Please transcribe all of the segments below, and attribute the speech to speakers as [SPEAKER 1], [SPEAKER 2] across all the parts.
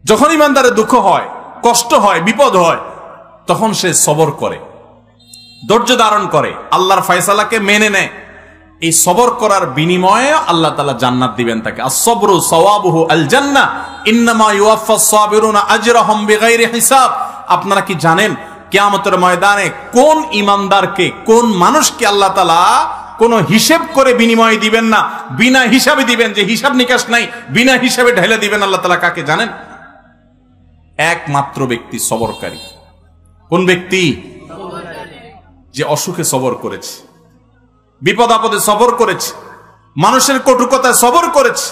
[SPEAKER 1] যখন ইমানদারের দুঃখ হয়, কষ্ট হয়, বিপদ হয়, তখন সে সবর করে, ধৈর্য ধারণ করে, আল্লাহর ফয়সালাকে মেনে নেয়। এই সবর করার বিনিময়ে আল্লাহ তাআলা জান্নাত দিবেন তাকে। আস-সাবরু সাওয়াবুহু আল জান্নাহ ইন্নামা ইউওয়াফাস সাবিরুনা আজরাহুম বিগাইরি হিসাব। আপনারা কি জানেন কিয়ামতের ময়দানে কোন ইমানদারকে, কোন মানুষকে আল্লাহ তাআলা কোন হিসাব করে বিনিময় দিবেন না, বিনা হিসাবে দিবেন, যে হিসাব নিকাশ নাই, বিনা হিসাবে ঢেলে দিবেন আল্লাহ তাআলা কাকে জানেন? একমাত্র ব্যক্তি সবরকারী। কোন ব্যক্তি? যে অসুখে সবর করেছে, বিপদ আপদে সবর করেছে, মানুষের কটুকতায় সবর করেছে,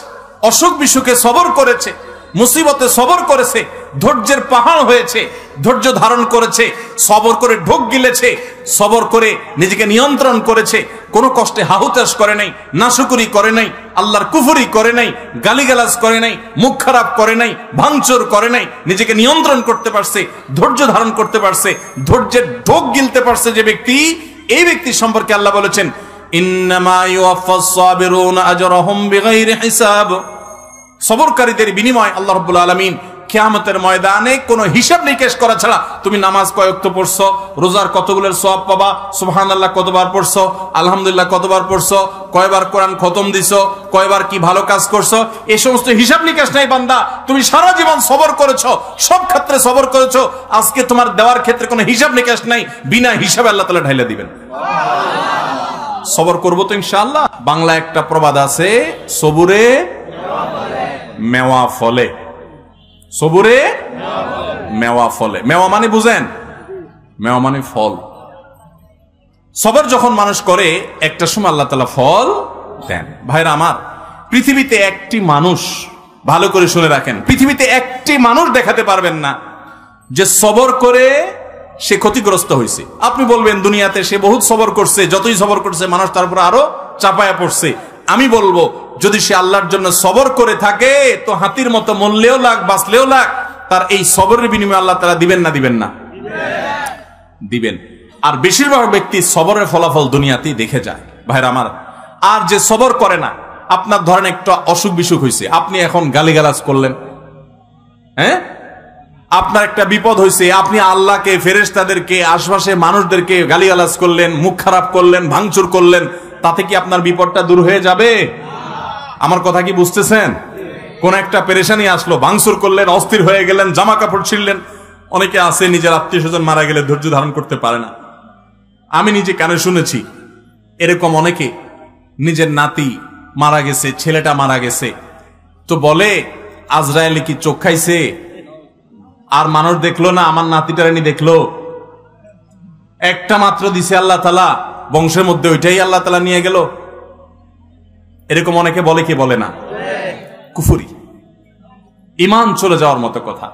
[SPEAKER 1] অসুখ বিসুখে সবর করেছে, মুসিবতে সবর করেছে, ধৈর্যের পাহাড় হয়েছে, ধৈর্য ধারণ করেছে, সবর করে ঢোক গিলেছে, সবর করে নিজেকে নিয়ন্ত্রণ করেছে, কোনো কষ্টে হাহুতাশ করে নাই, নাশুকুরি করে নাই, আল্লাহর কুফরি করে নাই, গালিগালাজ করে নাই, মুখ খারাপ করে নাই, ভাঙচুর করে নাই, নিজেকে নিয়ন্ত্রণ করতে পারছে, ধৈর্য ধারণ করতে পারছে, ধৈর্যের ঢোক গিলতে পারছে যে ব্যক্তি, এই ব্যক্তি সম্পর্কে আল্লাহ বলেছেন ইন্নামা ইউওয়াফাস সাবিরুনা আজরাহুম বিগাইরি হিসাব। সবরকারীদের বিনিময় আল্লাহ রাব্বুল আলামিন কিয়ামতের ময়দানে কোনো হিসাব নিকেশ করা ছাড়া, তুমি নামাজ কয় ওয়াক্ত পড়ছো, রোজার কতগুলোর সওয়াব পাবা, সুবহানাল্লাহ কতবার পড়ছো, আলহামদুলিল্লাহ কতবার পড়ছো, কয়বার কোরআন খতম দিছো, কয়বার কি ভালো কাজ করছো, এই সমস্ত হিসাব নিকেশ নাই বান্দা। তুমি সারা জীবন সবর করেছো, সব ক্ষেত্রে সবর করেছো, আজকে তোমার দেওয়ার ক্ষেত্রে কোনো হিসাব নিকেশ নাই, বিনা হিসাবে আল্লাহ তাআলা ঢাইলা দিবেন। সবর করবো তো ইনশাআল্লাহ। বাংলা একটা প্রবাদ আছে, সবুরে মেওয়া ফলে। সবুরে মেওয়া ফলে। মেওয়া মানে বুঝেন? মেওয়া মানে ফল। সবর যখন মানুষ করে একটা সময় আল্লাহ তাআলা ফল দেন। ভাইরা আমার, পৃথিবীতে একটি মানুষ, ভালো করে শুনে রাখেন, পৃথিবীতে একটি মানুষ দেখাতে পারবেন না যে সবর করে সে ক্ষতিগ্রস্ত হয়েছে। আপনি বলবেন দুনিয়াতে সে বহুত সবর করছে, যতই সবর করছে মানুষ তার উপর আরো চাপায়া পড়ছে। আমি বলবো যদি সে আল্লাহর জন্য সবর করে থাকে তো হাতির মতো মরলেও লাগ, বাঁচলেও লাগ, তার এই সবরের বিনিময়ে আল্লাহ তাআলা দিবেন না দিবেন না? দিবেন। আর বেশিরভাগ ব্যক্তি সবরের ফলাফল দুনিয়াতেই দেখে যায় ভাইরা আমার। আর যে সবর করে না, আপনার ধরেন একটা অসুখ বিসুখ হয়েছে, আপনি এখন গালিগালাজ করলেন, হ্যাঁ, আপনার একটা বিপদ হয়েছে, আপনি আল্লাহকে, ফেরেশতাদেরকে, আশপাশে মানুষদেরকে গালিগালাজ করলেন, মুখ খারাপ করলেন, ভাঙচুর করলেন, তাতে কি আপনার বিপদটা দূর হয়ে যাবে? আমার কথা কি বুঝতেছেন? কোন একটা পেরেশানি আসলো, ভাঙচুর করলেন, অস্থির হয়ে গেলেন, জামা কাপড় ছিঁড়লেন। অনেকে আছে নিজের আত্মীয় স্বজন মারা গেলে ধৈর্য ধারণ করতে পারে না। আমি নিজে কানে শুনেছি এরকম অনেকে, নিজের নাতি মারা গেছে, ছেলেটা মারা গেছে, তো বলে আজরায়েলে কি চোখ খাইছে? আর মানুষ দেখলো না, আমার নাতিটারানি দেখলো, একটা মাত্র দিছে আল্লাহ তাআলা, বংশের মধ্যে ওইটাই আল্লাহ তাআলা নিয়ে গেল। এরকম অনেকে বলে, কি বলে না? কুফরি, ঈমান চলে যাওয়ার মতো কথা।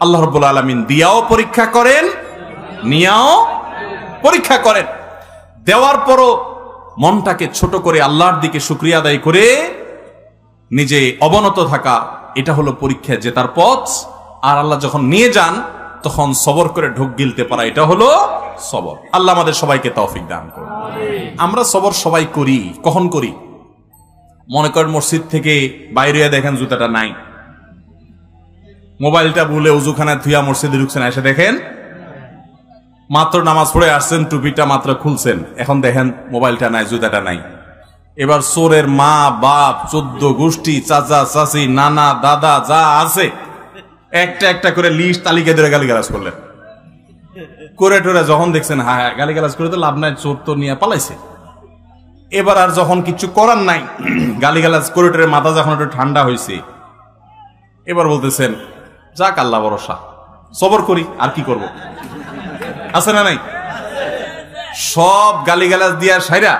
[SPEAKER 1] আল্লাহ রাব্বুল আলামিন দিয়াও পরীক্ষা করেন, নিয়াও পরীক্ষা করেন। দেওয়ার পরও মনটাকে ছোট করে আল্লাহর দিকে শুকরিয়া আদায় করে নিজে অবনত থাকা, এটা হলো পরীক্ষা জেতার পথ। আর আল্লাহ যখন নিয়ে যান তখন সবর করে ঢোক গিলতে পারা, এটা হলো সবর। আল্লাহ আমাদের সবাইকে তৌফিক দান করুন। আমরা সবর সবাই করি। কখন করি? মনে করেন মসজিদ থেকে বাইরে দেখেন জুতাটা নাই, মোবাইলটা ভুলে উজুখানায় থুইয়া মসজিদে ঢুকছেন, এসে দেখেন মাত্র নামাজ পড়ে আসছেন, টুপিটা মাত্র খুলছেন, এখন দেখেন মোবাইলটা নাই, জুতাটা নাই। এবার চোরের মা বাপ, 14 গোষ্ঠী, চাচা চাচি, নানা দাদা যা আছে একটা একটা করে লিস্ট তালিকা ধরে গালিগালাজ করলেন। করে টোরে যখন দেখছেন হ্যাঁ গালিগালাজ করে তো লাভ নাই, চোর তো নিয়ে পালাইছে। এবার আর যখন কিছু করার নাই, গালিগালাজ করে টোরে মাথা যখন একটু ঠান্ডা হয়েছে, এবার বলতেছেন যাক আল্লাহ ভরসা, সবর করি, আর কি করব। আছে না নাই? সব গালিগালাজ দিয়া সাইরা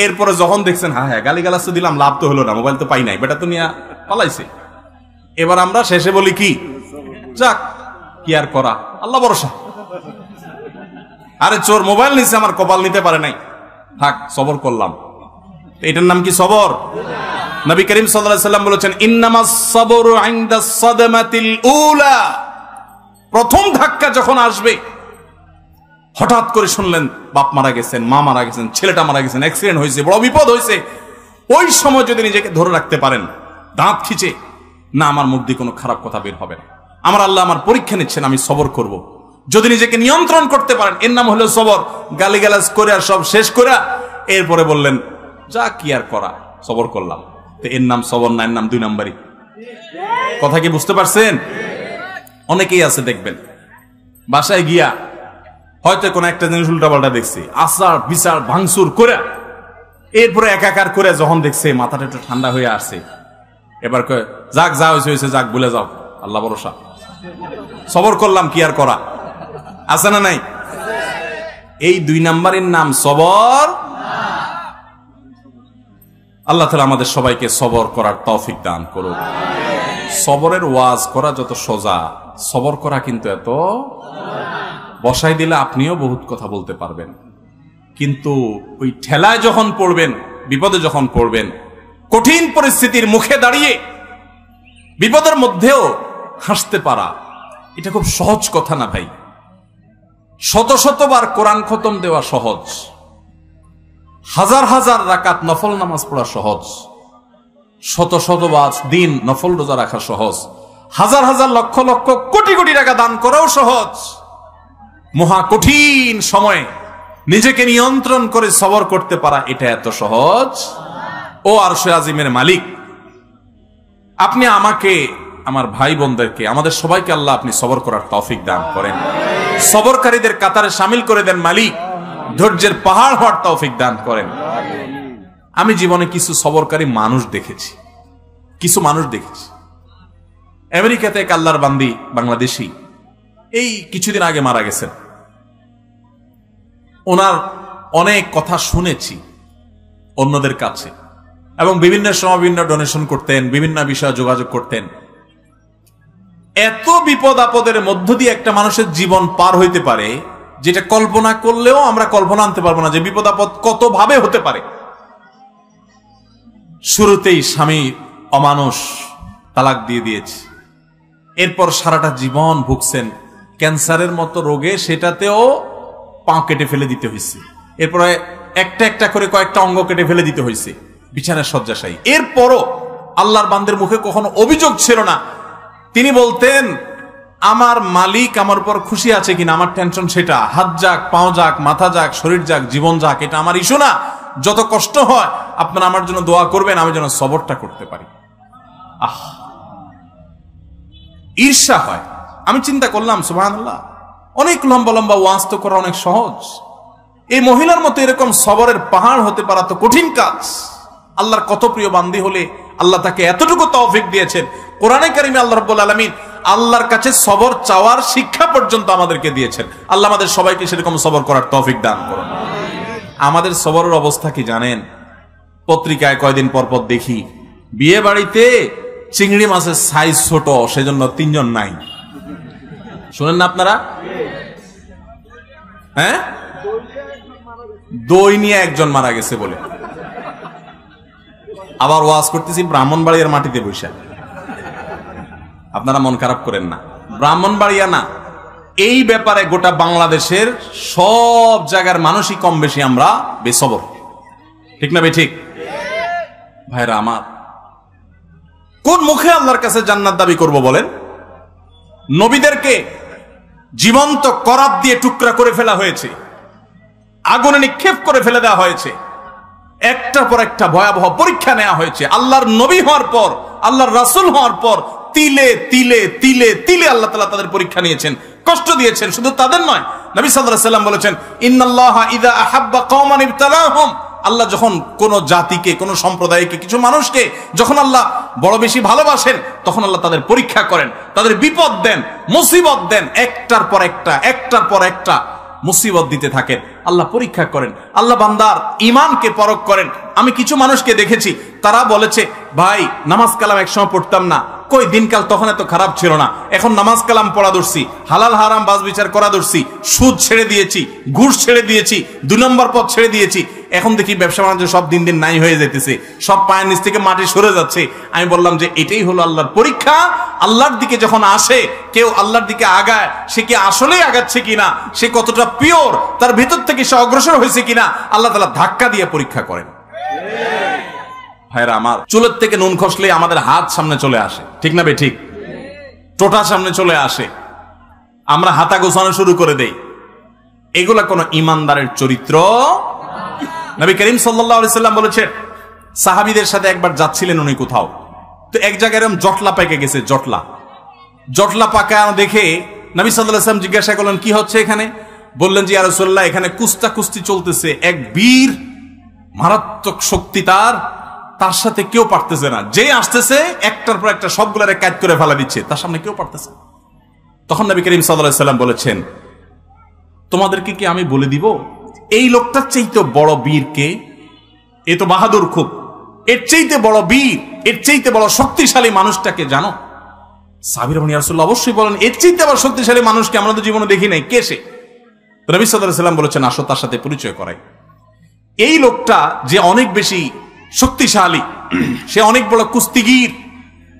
[SPEAKER 1] এরপরে যখন দেখছেন হ্যাঁ গালিগালাজ তো দিলাম, লাভ তো হলো না, মোবাইল তো পাই নাই, বেটা তো নিয়ে পালাইছে। এবার আমরা শেষে বলি কি, যাক কি আর করা, আল্লাহ ভরসা। আরে চোর মোবাইল নিছে, আমার কপাল নিতে পারে নাই, থাক সবর করলাম। এটার নাম কি সবর? নবী করিম সাল্লাল্লাহু আলাইহি ওয়াসাল্লাম বলেছেন ইন্নামাস সাবরু ইনদাস সাদমাতিল উলা। প্রথম ধাক্কা যখন আসবে, হঠাৎ করে শুনলেন বাপ মারা গেছেন, মা মারা গেছেন, ছেলেটা মারা গেছেন, অ্যাক্সিডেন্ট হয়েছে, বড় বিপদ হয়েছে, ওই সময় যদি নিজেকে ধরে রাখতে পারেন, দাঁত খিচে না, আমার মুখ দিয়ে কোনো খারাপ কথা বের হবে না, আমার আল্লাহ আমার পরীক্ষা নিচ্ছেন, আমি সবর করব। যদি নিজেকে নিয়ন্ত্রণ করতে পারেন, এর নাম হলো সবর। গালিগালাজ করে আর সব শেষ করে এরপরে বললেন যা কি আর করা, সবর করলাম, তো এর নাম সবর না, এর নাম 2 নাম্বারই। কথা কি বুঝতে পারছেন? অনেকেই আছে দেখবেন বাসায় গিয়া হয়তো কোনো একটা জিনিস উল্টাপাল্টা দেখছে, আচার বিচার ভাঙচুর করে এরপরে একাকার করে যখন দেখছে মাথাটা একটু ঠান্ডা হয়ে আসছে, এবার কয় যাক যা হয়েছে যাক, ভুলে যাও, আল্লাহ ভরসা, সবর করলাম, কি আর করা, আছে না নাই? এই 2 নাম্বারের নাম সবর। আল্লাহ তাআলা আমাদের সবাইকে সবর করার তৌফিক দান করুন। সবরের ওয়াজ করা যত সোজা, সবর করা কিন্তু এত। বসাই দিলে আপনিও বহুত কথা বলতে পারবেন, কিন্তু ওই ঠেলায় যখন পড়বেন, বিপদে যখন পড়বেন, কঠিন পরিস্থিতির মুখে দাঁড়িয়ে বিপদের মধ্যেও হাসতে পারা, এটা খুব সহজ কথা না ভাই। শত শতবার কোরআন খতম দেওয়া সহজ, হাজার হাজার রাকাত নফল নামাজ পড়া সহজ, শত শতবার দিন নফল রোজা রাখা সহজ, হাজার হাজার লক্ষ লক্ষ কোটি কোটি টাকা দান করাও সহজ। মহা কঠিন সময়ে নিজেকে নিয়ন্ত্রণ করে সবর করতে পারা, এটা এত সহজ। ও আরশে আজিমের মালিক, আপনি আমাকে, আমার ভাই বোনদেরকে, আমাদের সবাইকে আল্লাহ আপনি সবর করার তৌফিক দান করেন, সবরকারীদের কাতারে শামিল করে দেন মালিক, ধৈর্যের পাহাড় হওয়ার তৌফিক দান করেন। আমি জীবনে কিছু সবরকারী মানুষ দেখেছি, কিছু মানুষ দেখেছি। আমেরিকাতে এক আল্লাহর বান্দি বাংলাদেশী এই কিছুদিন আগে মারা গেছেন। ওনার অনেক কথা শুনেছি অন্যদের কাছে, এবং বিভিন্ন সময় বিভিন্ন ডোনেশন করতেন, বিভিন্ন বিষয়ে যোগাযোগ করতেন। এত বিপদ আপদের মধ্য দিয়ে একটা মানুষের জীবন পার হইতে পারে, যেটা কল্পনা করলেও আমরা কল্পনা আনতে পারবো না যে বিপদ আপদ কত ভাবে হতে পারে। শুরুতেই স্বামী অমানুষ, তালাক দিয়ে দিয়েছে, এরপর সারাটা জীবন ভুগছেন ক্যান্সারের মতো রোগে, সেটাতেও পা কেটে ফেলে দিতে হয়েছে, এরপরে একটা একটা করে কয়েকটা অঙ্গ কেটে ফেলে দিতে হয়েছে, বিছানার শয্যাশায়ী। এরপরও আল্লাহর বান্দের মুখে কখনো অভিযোগ ছিল না। তিনি বলতেন আমার মালিক আমার উপর খুশি আছে কিনা, আমার টেনশন সেটা, হাত যাক, পাও যাক, মাথা যাক, শরীর যাক, জীবন যাক, এটা আমার ইস্যু না। যত কষ্ট হয় আপনারা আমার জন্য দোয়া করবেন, আমি যেন সবরটা করতে পারি। ঈর্ষা হয়। আমি চিন্তা করলাম সুবহানাল্লাহ, অনেক লম্বা লম্বা ওয়াজ তো করা অনেক সহজ, এই মহিলার মতো এরকম সবরের পাহাড় হতে পারা তো কঠিন কাজ। আল্লাহর কত প্রিয় বান্দি হলে আল্লাহ তাকে এতটুকু তৌফিক দিয়েছেন। কোরআনে কারিমে আল্লাহ রাব্বুল আলামিন আল্লাহর কাছে সবর চাওয়ার শিক্ষা পর্যন্ত আমাদেরকে দিয়েছেন। আল্লাহ আমাদের সবাইকে সেরকম সবর করার তৌফিক দান করুন। আমাদের সবরের অবস্থা কি জানেন? পত্রিকায় কয়দিন পর পর দেখি বিয়ে বাড়িতে চিংড়ি মাছের সাইজ ছোট, সেজন্য 3 জন নাই। শুনেন না আপনারা? হ্যাঁ, দই নিয়ে 1 জন মারা গেছে বলে। আবার ওয়াজ করতেছি ব্রাহ্মণবাড়িয়ার মাটিতে বসে। আপনারা মন খারাপ করেন না, ব্রাহ্মণবাড়িয়া না, এই ব্যাপারে গোটা বাংলাদেশের সব জায়গার মানুষই কম বেশি আমরা বেসবর, ঠিক না ঠিক? ভাইরা আমার, কোন মুখে আল্লাহর কাছে জান্নাত দাবি করব বলেন? নবীদেরকে জীবন্ত করাত দিয়ে টুকরা করে ফেলা হয়েছে, আগুনে নিক্ষেপ করে ফেলে দেওয়া হয়েছে, একটার পর একটা ভয়াবহ পরীক্ষা নেওয়া হয়েছে। আল্লাহর নবী হওয়ার পর, আল্লাহর রাসূল হওয়ার পর তিলে তিলে তিলে তিলে আল্লাহ তাআলা তাদের পরীক্ষা নিয়েছেন, কষ্ট দিয়েছেন। শুধু তাদের নয়, নবী সাল্লাল্লাহু আলাইহি ওয়াসাল্লাম বলেছেন ইন্নাল্লাহা ইযা আহাব্বা কওমান ইবতালাহুম, আল্লাহ যখন কোন জাতিকে, কোন সম্প্রদায়কে, কিছু মানুষকে যখন আল্লাহ বড় বেশি ভালোবাসেন, তখন আল্লাহ তাদের পরীক্ষা করেন, তাদের বিপদ দেন, মুসিবত দেন, একটার পর একটা, একটার পর একটা মুসিবত দিতে থাকেন, আল্লাহ পরীক্ষা করেন, আল্লাহ বান্দার ঈমানকে পরখ করেন। আমি কিছু মানুষকে দেখেছি, তারা বলেছে ভাই নামাজ কালাম একসময় পড়তাম না, কই দিনকাল তখন এত খারাপ ছিল না, এখন নামাজ কালাম পড়া ধরছি, হালাল হারাম বাজ বিচার করা ধরছি, সুদ ছেড়ে দিয়েছি, ঘুষ ছেড়ে দিয়েছি, 2 নম্বর পথ ছেড়ে দিয়েছি, এখন দেখি ব্যবসা বাণিজ্য সব দিন দিন নাই হয়ে যেতেছে, সব পায়ের নিচ থেকে মাটি সরে যাচ্ছে। আমি বললাম যে এটাই হলো আল্লাহর পরীক্ষা। আল্লাহর দিকে যখন আসে কেউ, আল্লাহর দিকে আগায়, সে কি আসলেই আগাচ্ছে কিনা, সে কতটা পিওর, তার ভিতর থেকে সে অগ্রসর হয়েছে কিনা, আল্লাহ তাআলা ধাক্কা দিয়ে পরীক্ষা করেন। ভাইরা আমার, চুলের থেকে নুন খসলে আমাদের হাত সামনে চলে আসে, ঠিক না বে ঠিক? টোটা সামনে চলে আসে, আমরা হাতা গোছানো শুরু করে দেই। এগুলা কোন ইমানদারের চরিত্র। নবী করিম সাল্লাল্লাহু আলাইহি সাল্লাম বলেছেন, সাহাবীদের সাথে একবার যাচ্ছিলেন উনি কোথাও, তো এক জায়গায় এরকম জটলা পেকে গেছে। জটলা পাকা দেখে নবী সাল্লাল্লাহু আলাইহি সাল্লাম জিজ্ঞাসা করলেন, কি হচ্ছে এখানে? বললেন যে ইয়া রাসূলুল্লাহ, এখানে কুস্তি চলতেছে, এক বীর মারাত্মক শক্তি, তার সাথে কেউ পারতেছে না, যে আসতেছে একটার পর একটা সবগুলারে কাট করে ফেলা দিচ্ছে, তার সামনে কেউ পারতেছে। তখন নবী করিম সাল্লাল্লাহু আলাইহি সাল্লাম বলেছেন, তোমাদেরকে কি আমি বলে দিব এই লোকটার চাইতে বড় বীর কে? এ তো বাহাদুর খুব, এর চাইতে বড় বীর, এর চাইতে বড় শক্তিশালী মানুষটাকে জানো? সাহাবীরা বলেন, ইয়া রাসূলুল্লাহ, অবশ্যই বলেন, এর চাইতে আবার শক্তিশালী মানুষকে আমরা তো জীবনে দেখি নাই, কে সে? নবী সাল্লাল্লাহু আলাইহি সাল্লাম বলেছেন, আসো তার সাথে পরিচয় করাই। এই লোকটা যে অনেক বেশি শক্তিশালী, সে অনেক বড় কুস্তিগীর,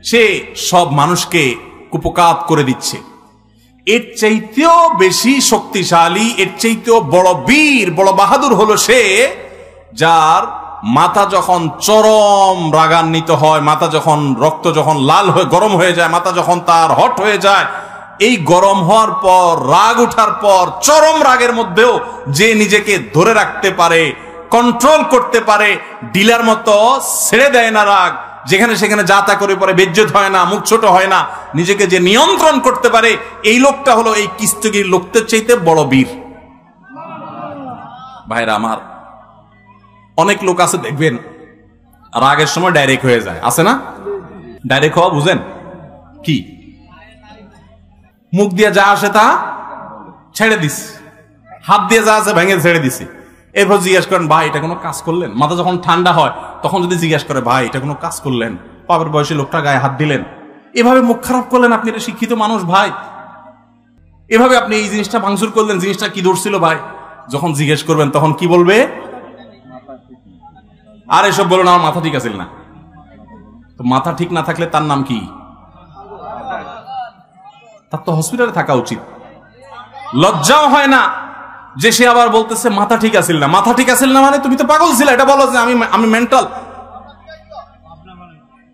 [SPEAKER 1] সে সব মানুষকে কুপকাত করে দিচ্ছে। এর চাইতেও বেশি শক্তিশালী, এর চাইতেও বড় বীর, বড় বাহাদুর হলো সে, যার মাথা যখন চরম রাগান্বিত হয়, মাথা যখন রক্ত যখন লাল হয়ে গরম হয়ে যায়, মাথা যখন তার হট হয়ে যায়, এই গরম হওয়ার পর, রাগ উঠার পর, চরম রাগের মধ্যেও যে নিজেকে ধরে রাখতে পারে, কন্ট্রোল করতে পারে, ডিলার মতো ছেড়ে দেয় না রাগ, যেখানে সেখানে যা তা করে পরে বেজ্জত হয় না, মুখ ছোট হয় না, নিজেকে যে নিয়ন্ত্রণ করতে পারে, এই লোকটা হলো এই কুস্তিগীর লোকদের চাইতে বড় বীর। ভাইরা আমার, অনেক লোক আছে দেখবেন রাগের সময় ডাইরেক্ট হয়ে যায়, আছে না? ডাইরেক্ট হওয়া বুঝেন কি? মুখ দিয়ে যা আসে তা ছেড়ে দিস, হাত দিয়ে যা আছে ভেঙে ছেড়ে দিছি। এরপর জিজ্ঞাসা করেন, ভাই এটা কোনো কাজ করলেন? মাথা যখন ঠান্ডা হয় তখন যদি জিজ্ঞাসা করে, ভাই এটা কোনো কাজ করলেন? পাপের বয়সে লোকটা গায়ে হাত দিলেন, এভাবে মুখ খারাপ করলেন, আপনি এটা শিক্ষিত মানুষ ভাই, এভাবে আপনি এই জিনিসটা ভাঙচুর করলেন, জিনিসটা কি ধরছিল ভাই? যখন জিজ্ঞেস করবেন তখন কি বলবে? আর এসব বলো না, আমার মাথা ঠিক আছিল না। তো মাথা ঠিক না থাকলে তার নাম কি? তার তো হসপিটালে থাকা উচিত। লজ্জাও হয় না যে সে আবার বলতেছে মাথা ঠিক আছিল না। মাথা ঠিক আছিল না মানে তুমি তো পাগল ছিলে, এটা বলো যে আমি মেন্টাল।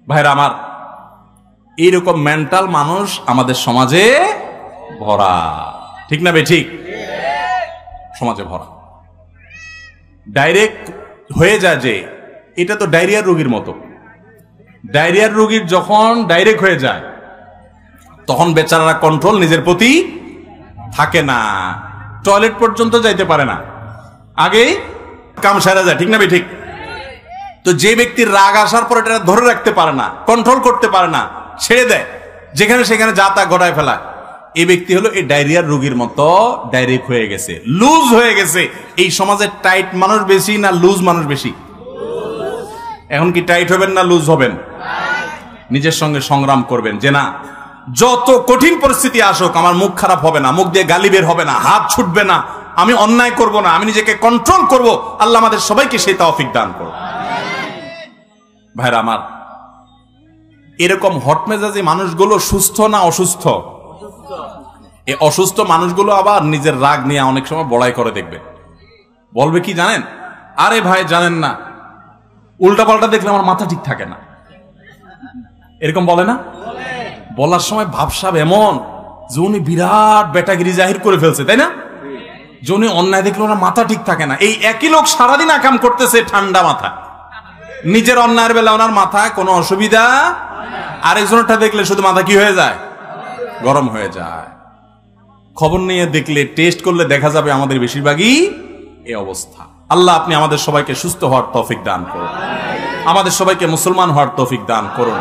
[SPEAKER 1] ভাইরা আমার, এইরকম মেন্টাল মানুষ আমাদের সমাজে ভরা, ঠিক না বে ঠিক? সমাজে ভরা। ডাইরেক্ট হয়ে যায় যে এটা তো ডায়রিয়ার রোগীর মতো। ডায়রিয়ার রোগীর যখন ডাইরেক্ট হয়ে যায় তখন বেচারারা কন্ট্রোল নিজের প্রতি থাকে না, টয়লেট পর্যন্ত যাইতে পারে না, আগেই কাম সারা যায়, ঠিক না বে ঠিক? তো যে ব্যক্তির রাগ আসার পর এটা ধরে রাখতে পারে না, কন্ট্রোল করতে পারে না, ছেড়ে দেয়, যেখানে সেখানে যা তা গড়ায় ফেলায়, এই ব্যক্তি হলো এই ডায়রিয়ার রোগীর মতো ডাইরেক্ট হয়ে গেছে, লুজ হয়ে গেছে। এই সমাজে টাইট মানুষ বেশি না লুজ মানুষ বেশি? এখন কি টাইট হবেন না লুজ হবেন? নিজের সঙ্গে সংগ্রাম করবেন যে না, যত কঠিন পরিস্থিতি আসুক আমার মুখ খারাপ হবে না, মুখ দিয়ে গালি বের হবে না, হাত ছুটবে না, আমি অন্যায় করব না, আমি নিজেকে কন্ট্রোল করব। আল্লাহ আমাদের সবাইকে সেই তৌফিক দান করুন। ভাইরা আমার, এরকম হটমেজাজি মানুষগুলো সুস্থ না অসুস্থ? এই অসুস্থ মানুষগুলো আবার নিজের রাগ নিয়ে অনেক সময় বড়াই করে দেখবে, বলবে কি জানেন? আরে ভাই জানেন না, উল্টা পাল্টা দেখলে আমার মাথা ঠিক থাকে না, এরকম বলে না? বলার সময় ভাবসাব এমন যে উনি বিরাট বেটাগিরি জাহির করে ফেলছে, তাই না? যে উনি অন্যায় দেখলে ওনার মাথা ঠিক থাকে না। এই একই লোক সারাদিন আকাম করতেছে ঠান্ডা মাথা, নিজের অন্যায়ের বেলা ওনার মাথায় কোনো অসুবিধা, আরেকজনটা দেখলে শুধু মাথা কি হয়ে যায়? গরম হয়ে যায়। খবর নিয়ে দেখলে, টেস্ট করলে দেখা যাবে আমাদের বেশিরভাগই এই অবস্থা। আল্লাহ আপনি আমাদের সবাইকে সুস্থ হওয়ার তৌফিক দান করুন, আমাদের সবাইকে মুসলমান হওয়ার তৌফিক দান করুন।